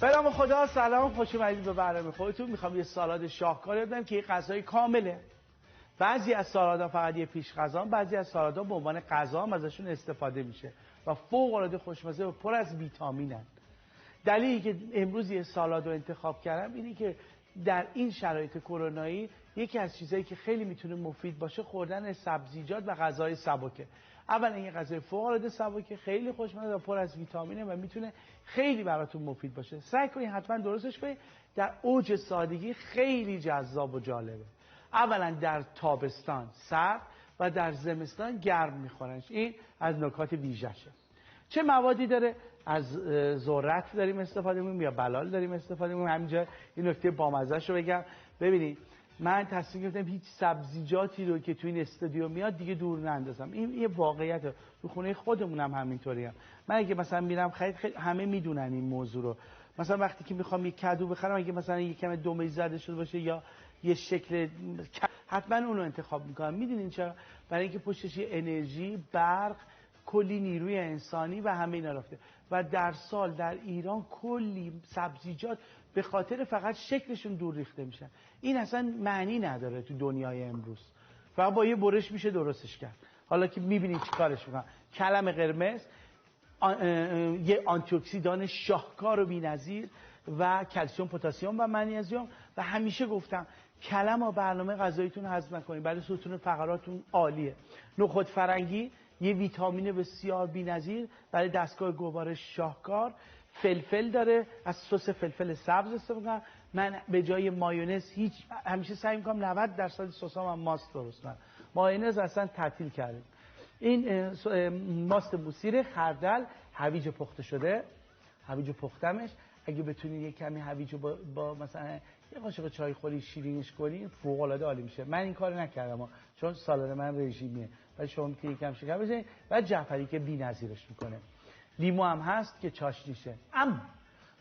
به نام خدا. سلام، خوش اومدید به برنامه خودتون. میخوام یه سالاد شاهکار یاد بدم که یه غذای کامله. بعضی از سالادها فقط یه پیش غذا، بعضی از سالادها به عنوان غذا هم ازشون استفاده میشه و فوق العاده خوشمزه و پر از ویتامینن. دلیلی که امروز یه سالاد رو انتخاب کردم اینه که در این شرایط کرونایی یکی از چیزایی که خیلی میتونه مفید باشه خوردن سبزیجات و غذای سبکه. اولا این غذای فوق العاده سبکه، خیلی خوشمزه و پر از ویتامینه و میتونه خیلی براتون مفید باشه. سعی کنید حتما درستش کنید. در اوج سادگی خیلی جذاب و جالبه. اولا در تابستان سرد و در زمستان گرم میخورنش. این از نکات ویژه‌شه. چه موادی داره؟ از ذرت داریم استفاده می‌کنیم یا بلال داریم استفاده می‌کنیم. همینجا این نکته بامزه‌شو بگم. ببینید من تصمیم گرفتم هیچ سبزیجاتی رو که تو این استودیو میاد دیگه دور نندازم. این یه واقعیته. تو خونه خودمونم همینطوریه. من اگه مثلا میرم خرید، خیلی همه میدونن این موضوع رو. مثلا وقتی که میخوام یک کدو بخرم، اگه مثلا یه کم دمش زده شده باشه یا یه شکل، حتما اون رو انتخاب میکنم. میدونین چرا؟ برای اینکه پشتش یه انرژی، برق، کلی نیروی انسانی و همه اینا رفته. و در سال در ایران کلی سبزیجات به خاطر فقط شکلشون دور ریخته میشن. این اصلا معنی نداره تو دنیای امروز. فقط با یه برش میشه درستش کرد. حالا که میبینید چی کارش میکنن. کلم قرمز یه آنتی اکسیدان شاهکار و بی‌نظیر و کلسیم، پتاسیم و منیزیم. و همیشه گفتم کلم و برنامه غذاییتون هضم نکنید، برای ستون فقراتون عالیه. نخود فرنگی یه ویتامین بسیار بی‌نظیر برای دستگاه گوارش شاهکار. فلفل داره، از سس فلفل سبز استفاده می‌کنم. من به جای مایونز همیشه سعی می‌کنم 90% سسام هم ماست درست کنم. مایونز اصلا تعطیل کردیم. این ماست موسیر، خردل، هویج پخته شده. هویج پختمش، اگه بتونید یک کمی هویج رو با مثلا یه قاشق چای خوری شیرینش کنید فوق العاده عالی میشه. من این کارو نکردم چون سالاد من رژیمیه، ولی شما میتونید یکم شکر بزنید. و جعفری که بی‌نظیرش میکنه. لیمو هم هست که چاشنیشه. اما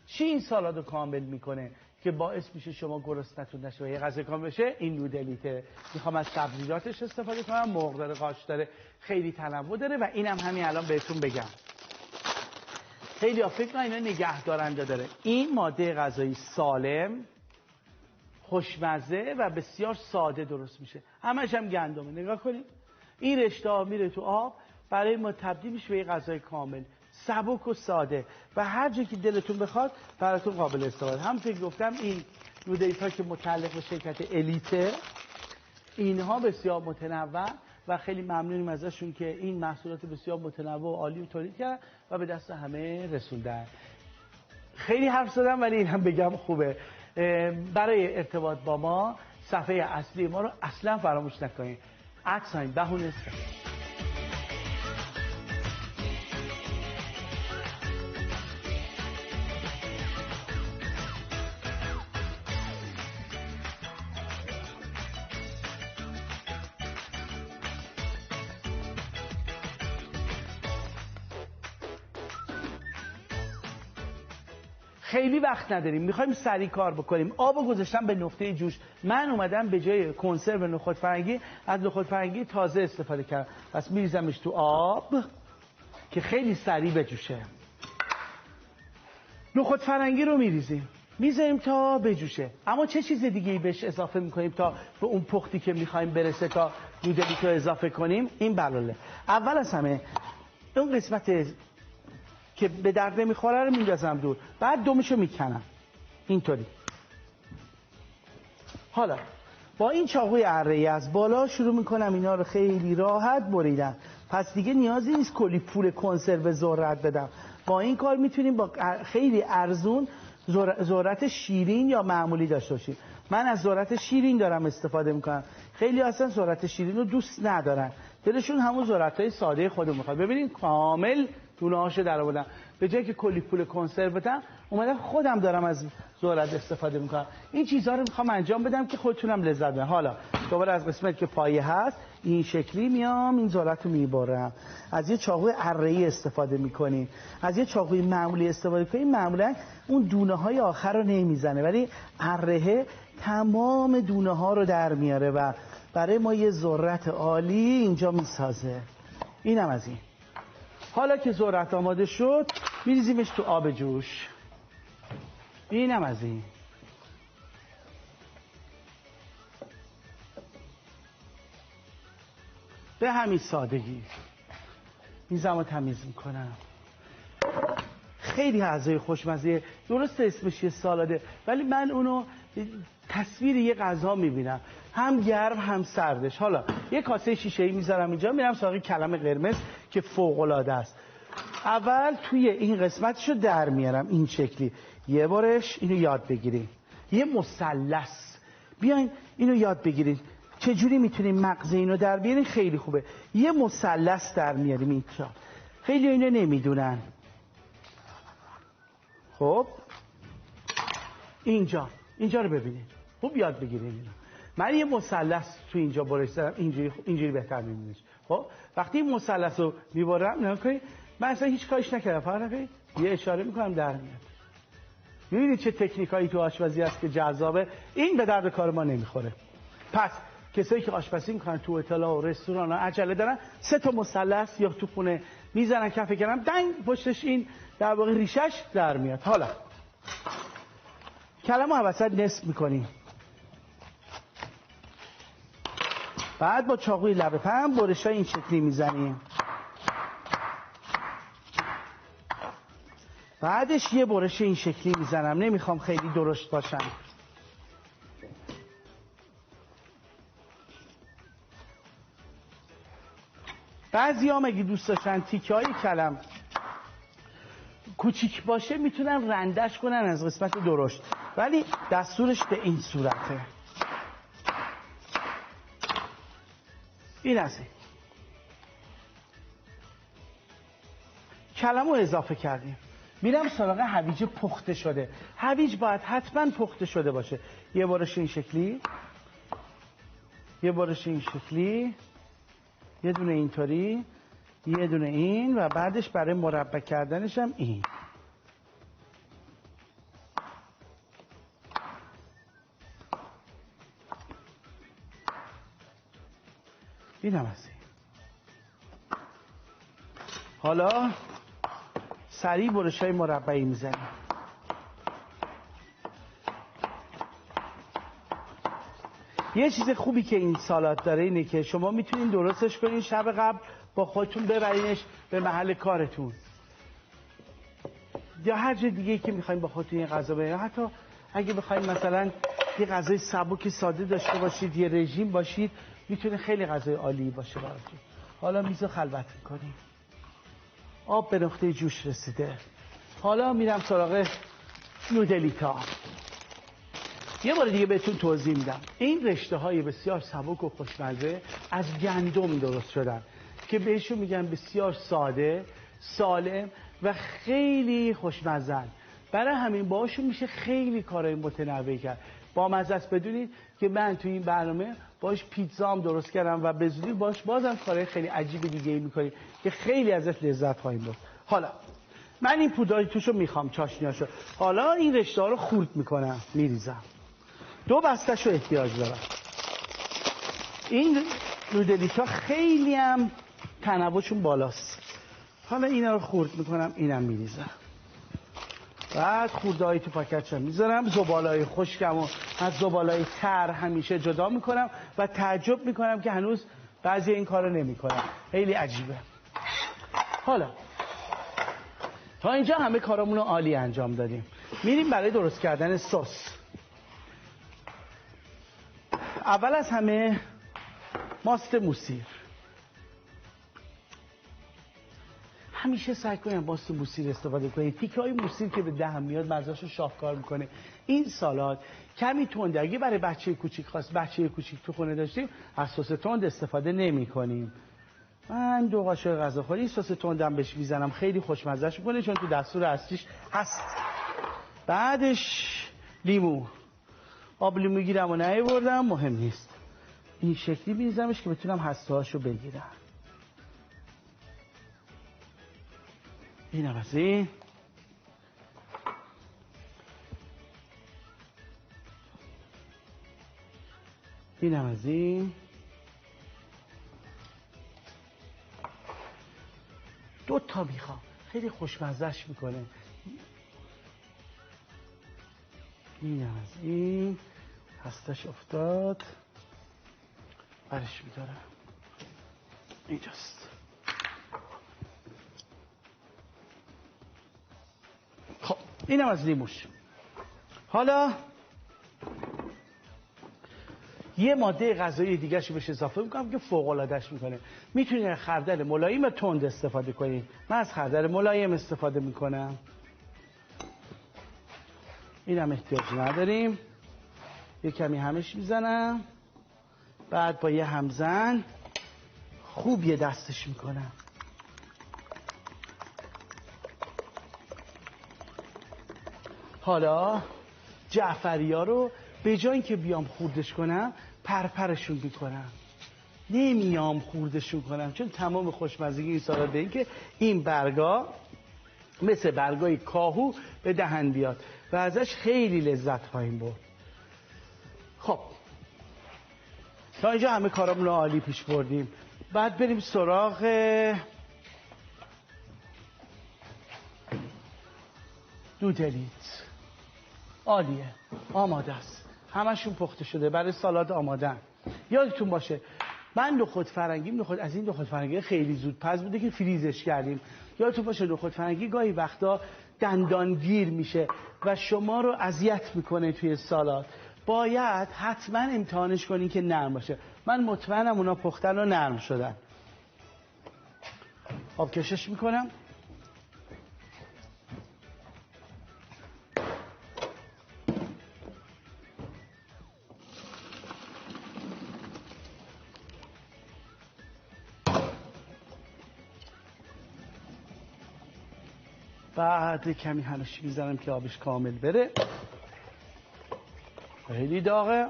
چی این سالادو کامل میکنه که باعث میشه شما گرسنتون نشه و یه غذا کامل بشه؟ این نودلیته. میخوام از سبزیجاتش استفاده کنم. مرغ داره، قاچ داره، خیلی تنوع داره. و اینم همین الان بهتون بگم. خیلی ها فکر کنن اینا نگهدارنده داره. این ماده غذایی سالم، خوشمزه و بسیار ساده درست میشه. همش هم گندمه. نگاه کنید این رشته ها میره تو آب، برای ما تبدیل میشه به یه غذای کامل، سبک و ساده و هر جا که دلتون بخواد براتون قابل استفاده. هم فکر گفتم این نودلیت‌ها که متعلق به شرکت الیته، اینها بسیار متنوع و خیلی ممنونیم ازشون که این محصولات بسیار متنوع و عالی رو تولید کردن و به دست همه رسوندن. خیلی حرف زدم ولی این هم بگم خوبه. برای ارتباط با ما صفحه اصلی ما رو اصلا فراموش نکنید. @بهونه. خیلی وقت نداریم، میخوایم سریع کار بکنیم. آبو گذاشتم به نقطه جوش. من اومدم به جای کنسرو نخود فرنگی از نخود فرنگی تازه استفاده کردم. پس میریزمش تو آب که خیلی سریع بجوشه. نخود فرنگی رو میذاریم تا بجوشه. اما چه چیز دیگه ای بهش اضافه میکنیم تا به اون پختی که میخوایم برسه، تا نودلیتو اضافه کنیم؟ این بلاله. اول از همه اون قسمت که به درد نمیخوره رو میندازم دور. بعد دمشو میکنم اینطوری. حالا با این چاقوی اره‌ای از بالا شروع میکنم اینا رو خیلی راحت بریدن. پس دیگه نیازی نیست کلی پول کنسرو ذرت بدم. با این کار میتونیم با خیلی ارزون ذرت شیرین یا معمولی داشته باشیم. من از ذرت شیرین دارم استفاده میکنم. خیلی اصلا ذرت شیرین رو دوست ندارن، دلشون همون ذرت‌های ساده خودمون میخواد. ببینید کامل دونه‌هاشو درآوردم. به جای که کلی پول کنسرو بدم اومدم خودم دارم از ذرت استفاده میکنم. این چیزها رو میخوام انجام بدم که خودتونم لذت ببرید. حالا دوباره از قسمت که پایه هست این شکلی میام این ذرت رو میبرم. از یه چاقوی اره‌ای استفاده میکنیم. از یه چاقوی معمولی استفاده کنیم معمولا اون دونه‌های آخر رو نمیزنه، ولی ارهه تمام دونه‌ها رو در میاره و برای ما یه ذرت عالی اینجا میسازه. اینم از این. حالا که ذرت آماده شد میریزیمش تو آب جوش. اینم از این. به همین سادگی میزمو تمیز میکنم. خیلی غذای خوشمزه، درست اسمش یه سالاده ولی من اونو تصویر یه غذا میبینم، هم گرم هم سردش. حالا یه کاسه شیشه‌ای میذارم اینجا، میرم سراغ کلم قرمز که فوق العاده است. اول توی این قسمتشو در میارم این شکلی. یه بارش اینو یاد بگیریم، یه مثلث. بیاین اینو یاد بگیرید چجوری میتونیم مغز اینو در بیاریم. خیلی خوبه. یه مثلث در میاریم اینجا. خیلی اینو نمیدونن. خب اینجا رو ببینید، خوب یاد بگیرید اینو. من یه مثلث تو اینجا برش دارم، اینجوری بهتر میبینیش. خب وقتی این مثلث رو میبرم نگاه کنید، من اصلا هیچ کاریش نکردم، فقط یه اشاره میکنم در میاد. میبینید چه تکنیکایی تو آشپزی هست که جذابه. این به درد کار ما نمیخوره. پس کسایی که آشپزی میکنن تو هتل‌ها و رستوران‌ها عجله دارن، 3 تا مثلث یا تو خونه میزنن کف گرم، دنگ پشتش این در واقع ریشش در میاد. حالا کلمو وسط نصف میکنیم، بعد با چاقوی لبه پهن برشای این شکلی میزنیم. بعدش یه برش این شکلی میزنم، نمیخوام خیلی درشت باشن. بعضی هم اگه دوست داشتن تیکه های کلم کوچیک باشه میتونن رندش کنن از قسمت درشت، ولی دستورش به این صورته. این از این کلمو اضافه کردیم. میرم سراغ هویج پخته شده. هویج باید حتما پخته شده باشه. یه بارش این شکلی، یه بارش این شکلی، یه دونه اینطوری، یه دونه این، و بعدش برای مربع کردنش هم این. اینم از این. حالا سریع برشای مربعی میزنیم. یه چیز خوبی که این سالاد داره اینه که شما میتونین درستش کنین شب قبل با خودتون ببرینش به محل کارتون یا هر جای دیگه که میخواین با خودتون این غذا ببرین. حتی اگه بخواین مثلا یه غذای سبک ساده داشته باشید، یه رژیم باشید، میتونه خیلی غذای عالی باشه براتون. حالا میزو خلوت میکنیم، آب به نقطه جوش رسیده. حالا میرم سراغ نودلیتا. یه بار دیگه بهتون توضیح میدم. این رشته های بسیار سبک و خوشمزه از گندم درست شدن که بهشون میگن بسیار ساده، سالم و خیلی خوشمزه. برای همین باهاشون میشه خیلی کارهای متنوع کرد. با مزه است. بدونید که من تو این برنامه باش پیتزا هم درست کردم و به زودی باش بازم کارهای خیلی عجیب دیگه ای میکنیم که خیلی ازش لذت خواهیم برد. حالا من این پودرای توشو میخوام، چاشنیاشو. حالا این رشته ها رو خورد میکنم، میریزم. 2 بسته‌شو احتیاج دارم. این نودلیتا خیلی هم تنوعشون بالاست. حالا اینا رو خورد میکنم، اینم میریزم. بعد خورده‌های تو پاکتشم میذارم. زباله‌های خشکم و از زباله‌های تر همیشه جدا میکنم و تعجب میکنم که هنوز بعضی این کارو نمیکنم. خیلی عجیبه. حالا تا اینجا همه کارامون رو عالی انجام دادیم. میریم برای درست کردن سس. اول از همه ماست موسیر. همیشه سعی کنید ماست موسیر استفاده کنید. تیکه های موسیر که به دهن میاد مزه‌شو شاهکار میکنه. این سالاد کمی تنده. اگه برای بچه کوچیک خواست، بچه کوچیک تو خونه داشتیم، از سس تند استفاده نمی کنیم. من 2 قاشق غذاخوری سس تندم بهش میزنم، خیلی خوشمزه‌اش میکنه چون تو دستور اصلیش هست. بعدش لیمو. آب لیمو گیرم و نیاوردم، مهم نیست. این شکلی میریزمش که بتونم هسته‌هاشو بگیرم. اینم از این. اینم از این. 2 تا میخوام، خیلی خوشمزه‌اش میکنه. این از این هستش افتاد، برش میدارم اینجاست. خب اینم از لیموش. حالا یه ماده غذایی دیگه شو بهش اضافه میکنم که فوق العاده‌اش میکنه. میتونید خردل ملایم و تند استفاده کنید. من از خردل ملایم استفاده میکنم. اینم احتیاج نداریم. یه کمی همش میزنم، بعد با یه همزن خوب یه دستش میکنم. حالا جعفری‌ها رو به جای اینکه بیام خوردش کنم پرپرشون میکنم، نمیام خوردشون کنم، چون تمام خوشمزگی این سالاد به این که این برگا مثل برگای کاهو به دهن بیاد و ازش خیلی لذت خواهیم برد. خب تا اینجا همه کارامون رو عالی پیش بردیم. بعد بریم سراغ نودلیت. عالیه، آماده است، همشون پخته شده برای سالاد آمادن. یادتون باشه من نخود فرنگی از این نخود فرنگی خیلی زود پز بوده که فریزش کردیم. یادتون باشه نخود فرنگی گاهی وقتا دندانگیر میشه و شما رو اذیت میکنه توی سالاد. باید حتما امتحانش کنین که نرم باشه. من مطمئنم اونا پختن و نرم شدن. آب کشش میکنم. بعد کمی هنوش میزنم که آبش کامل بره. خیلی داغه.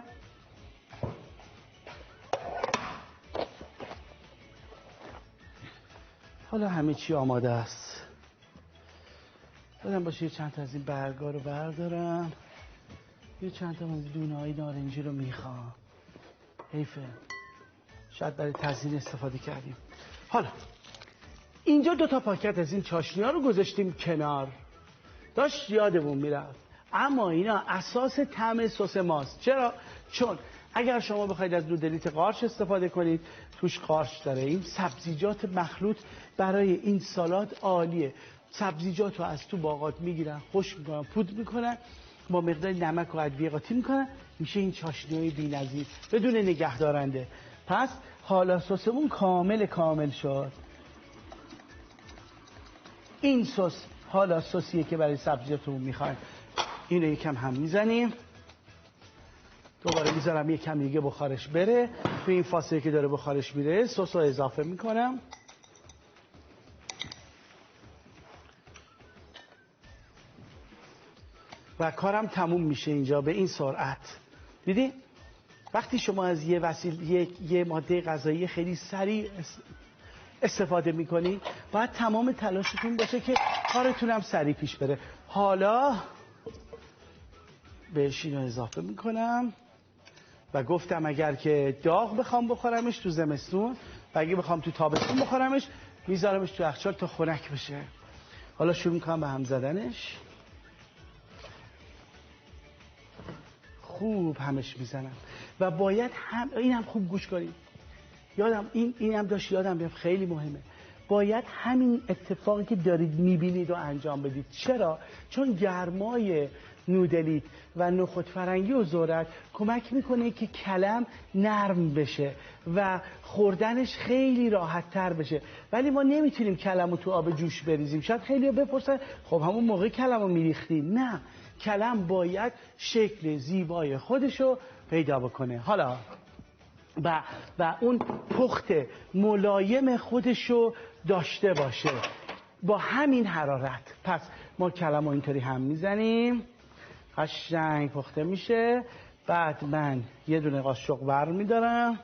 حالا همه چی آماده است. بدم باشه یه چند تا از این برگا رو بردارم. یه چند تا از دونه‌های نارنجی رو میخوام. حیفه، شاید برای تزیین استفاده کردیم. حالا اینجا 2 تا پاکت از این چاشنی ها رو گذاشتیم کنار. داشت یادمون میرفت، اما اینا اساس طعم سس ماست. چرا؟ چون اگر شما بخواید از نودلیت قارچ استفاده کنید، توش قارچ داره. این سبزیجات مخلوط برای این سالاد عالیه. سبزیجات رو از تو باغات میگیرن، خشک میکنن، پودر میکنن، با مقدار نمک و ادویه قاطی میکنن، میشه این چاشنی‌های بی‌نظیر بدون نگهدارنده. پس حالا سسمون کامل شد. این سس حالا سسیه که برای سبزیاتمون میخوایم. اینو یکم هم میزنیم، دوباره میذارم یکم دیگه بخارش بره. تو این فاصله که داره بخارش میره سس رو اضافه میکنم. و کارم تموم میشه اینجا به این سرعت. دیدی؟ وقتی شما از یه ماده غذایی خیلی سریع استفاده میکنی، باید تمام تلاشتون باشه که کارتون هم سریع پیش بره. حالا بهش اینو اضافه میکنم و گفتم اگر که داغ بخوام بخورمش تو زمستون و اگه بخوام تو تابستون بخورمش میذارمش تو یخچال تا خنک بشه. حالا شروع میکنم به هم زدنش. خوب همش میزنم و باید اینم خوب گوش کنید. اینم داشت یادم بیاد خیلی مهمه. باید همین اتفاقی که دارید میبینید رو انجام بدید. چرا؟ چون گرمای نودلیت و نخود فرنگی و ذرت کمک میکنه که کلم نرم بشه و خوردنش خیلی راحت تر بشه. ولی ما نمیتونیم کلم رو تو آب جوش بریزیم. شاید خیلی بپرسن خب همون موقع کلم رو میریختیم. نه، کلم باید شکل زیبای خودشو پیدا بکنه. حالا و اون پخت ملایم خودشو داشته باشه با همین حرارت. پس ما کلمو اینطوری هم میزنیم، قشنگ پخته میشه. بعد من یه دونه قاشق بر میدارم،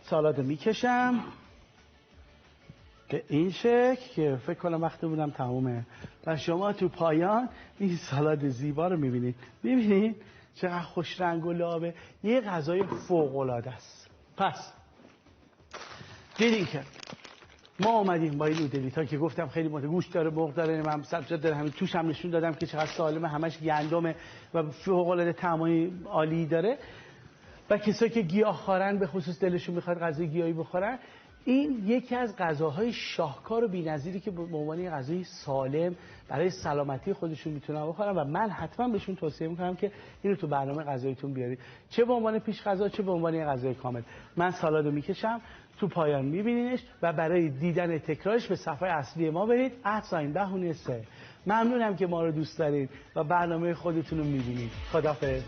سالادو میکشم به این شکل که فکر کنم وقتی بودم تمومه و شما تو پایان این سالاد زیبا رو میبینید. میبینید چقدر خوش رنگ و لابه. یه غذای فوق العاده است. پس دیدین که ما اومدیم با این نودلیت ها که گفتم خیلی گوشت داره، مرغ داره، من سبزیجات داره، همین توش هم نشون دادم که چقدر سالمه، همش گندمه و فوق العاده طعمای عالی داره. و کسایی که گیاهخوارن به خصوص دلشون میخواد غذای گیاهی بخورن، این یکی از غذاهای شاهکار و بی‌نظیری که به عنوان غذای سالم برای سلامتی خودشون میتونن بخورن و من حتما بهشون توصیه میکنم که اینو تو برنامه غذاییتون بیارید، چه به عنوان پیش غذا چه به عنوان غذای کامل. من سالادو میکشم، تو پایان میبینینش و برای دیدن تکرارش به صفحه اصلی ما برید @بهونه3. ممنونم که ما رو دوست دارید و برنامه خودتون رو میبینید. خداحافظ.